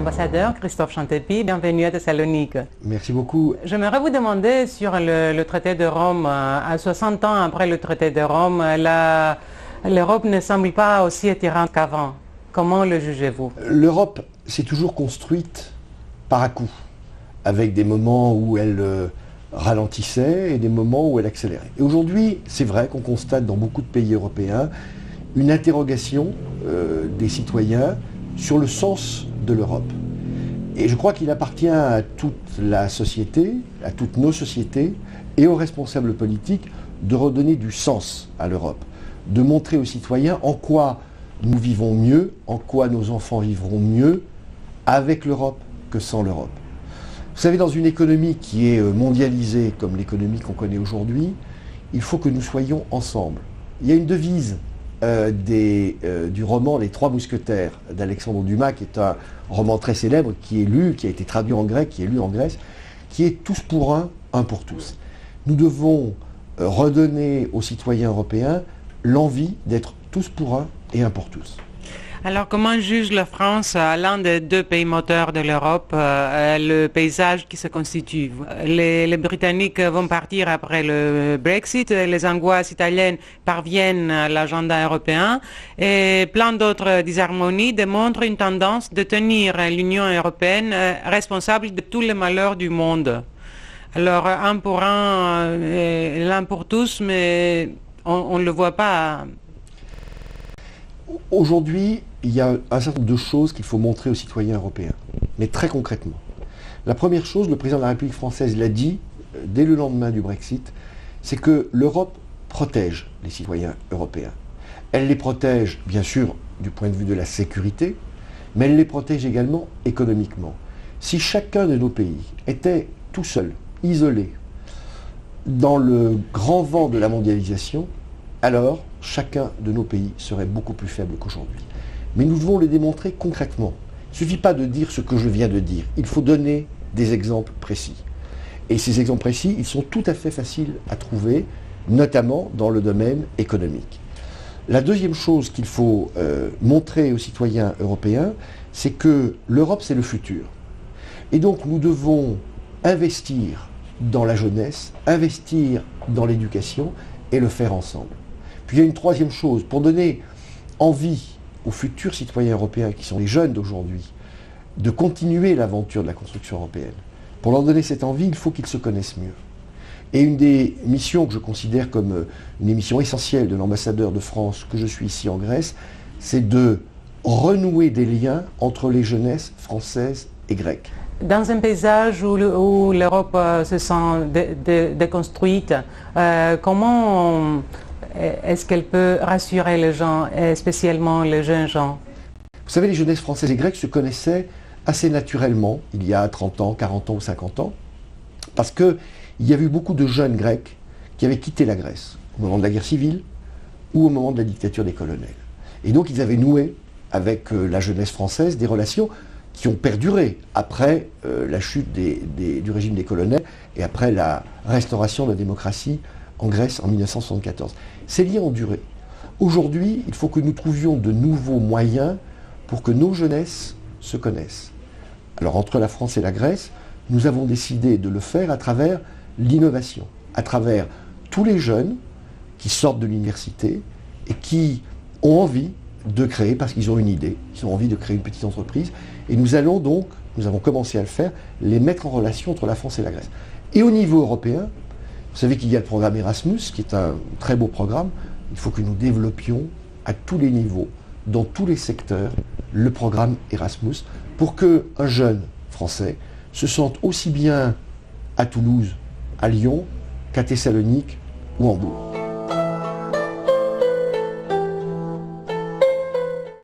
Ambassadeur Christophe Chantepie, bienvenue à Thessalonique. Merci beaucoup. J'aimerais vous demander sur le traité de Rome. À 60 ans après le traité de Rome, l'Europe ne semble pas aussi attirante qu'avant. Comment le jugez-vous? L'Europe s'est toujours construite par à-coups, avec des moments où elle ralentissait et des moments où elle accélérait. Et aujourd'hui, c'est vrai qu'on constate dans beaucoup de pays européens une interrogation des citoyens sur le sens de l'Europe. Et je crois qu'il appartient à toute la société, à toutes nos sociétés et aux responsables politiques de redonner du sens à l'Europe, de montrer aux citoyens en quoi nous vivons mieux, en quoi nos enfants vivront mieux avec l'Europe que sans l'Europe. Vous savez, dans une économie qui est mondialisée comme l'économie qu'on connaît aujourd'hui, il faut que nous soyons ensemble. Il y a une devise du roman Les Trois Mousquetaires d'Alexandre Dumas, qui est un roman très célèbre, qui a été traduit en grec, qui est lu en Grèce, qui est tous pour un pour tous. Nous devons redonner aux citoyens européens l'envie d'être tous pour un et un pour tous. Alors, comment juge la France, l'un des deux pays moteurs de l'Europe, le paysage qui se constitue? Les Britanniques vont partir après le Brexit, les angoisses italiennes parviennent à l'agenda européen et plein d'autres disharmonies démontrent une tendance de tenir l'Union européenne responsable de tous les malheurs du monde. Alors, un pour un, l'un pour tous, mais on ne le voit pas. Aujourd'hui, il y a un certain nombre de choses qu'il faut montrer aux citoyens européens, mais très concrètement. La première chose, le président de la République française l'a dit dès le lendemain du Brexit, c'est que l'Europe protège les citoyens européens. Elle les protège, bien sûr, du point de vue de la sécurité, mais elle les protège également économiquement. Si chacun de nos pays était tout seul, isolé, dans le grand vent de la mondialisation, alors chacun de nos pays serait beaucoup plus faible qu'aujourd'hui. Mais nous devons le démontrer concrètement. Il ne suffit pas de dire ce que je viens de dire. Il faut donner des exemples précis. Et ces exemples précis, ils sont tout à fait faciles à trouver, notamment dans le domaine économique. La deuxième chose qu'il faut montrer aux citoyens européens, c'est que l'Europe, c'est le futur. Et donc nous devons investir dans la jeunesse, investir dans l'éducation et le faire ensemble. Puis il y a une troisième chose, pour donner envie aux futurs citoyens européens, qui sont les jeunes d'aujourd'hui, de continuer l'aventure de la construction européenne. Pour leur donner cette envie, il faut qu'ils se connaissent mieux. Et une des missions que je considère comme une mission essentielle de l'ambassadeur de France que je suis ici en Grèce, c'est de renouer des liens entre les jeunesses françaises et grecques. Dans un paysage où l'Europe se sent déconstruite, comment est-ce qu'elle peut rassurer les gens, et spécialement les jeunes gens? Vous savez, les jeunesses françaises et grecques se connaissaient assez naturellement, il y a 30 ans, 40 ans ou 50 ans, parce qu'il y avait eu beaucoup de jeunes grecs qui avaient quitté la Grèce, au moment de la guerre civile ou au moment de la dictature des colonels. Et donc ils avaient noué avec la jeunesse française des relations qui ont perduré après la chute du régime des colonels et après la restauration de la démocratie en Grèce en 1974. Ces liens ont duré. Aujourd'hui, il faut que nous trouvions de nouveaux moyens pour que nos jeunesses se connaissent. Alors entre la France et la Grèce, nous avons décidé de le faire à travers l'innovation, à travers tous les jeunes qui sortent de l'université et qui ont envie de créer, parce qu'ils ont une idée, ils ont envie de créer une petite entreprise. Et nous avons commencé à le faire, les mettre en relation entre la France et la Grèce. Et au niveau européen, vous savez qu'il y a le programme Erasmus, qui est un très beau programme. Il faut que nous développions à tous les niveaux, dans tous les secteurs, le programme Erasmus, pour qu'un jeune français se sente aussi bien à Toulouse, à Lyon, qu'à Thessalonique ou Hambourg.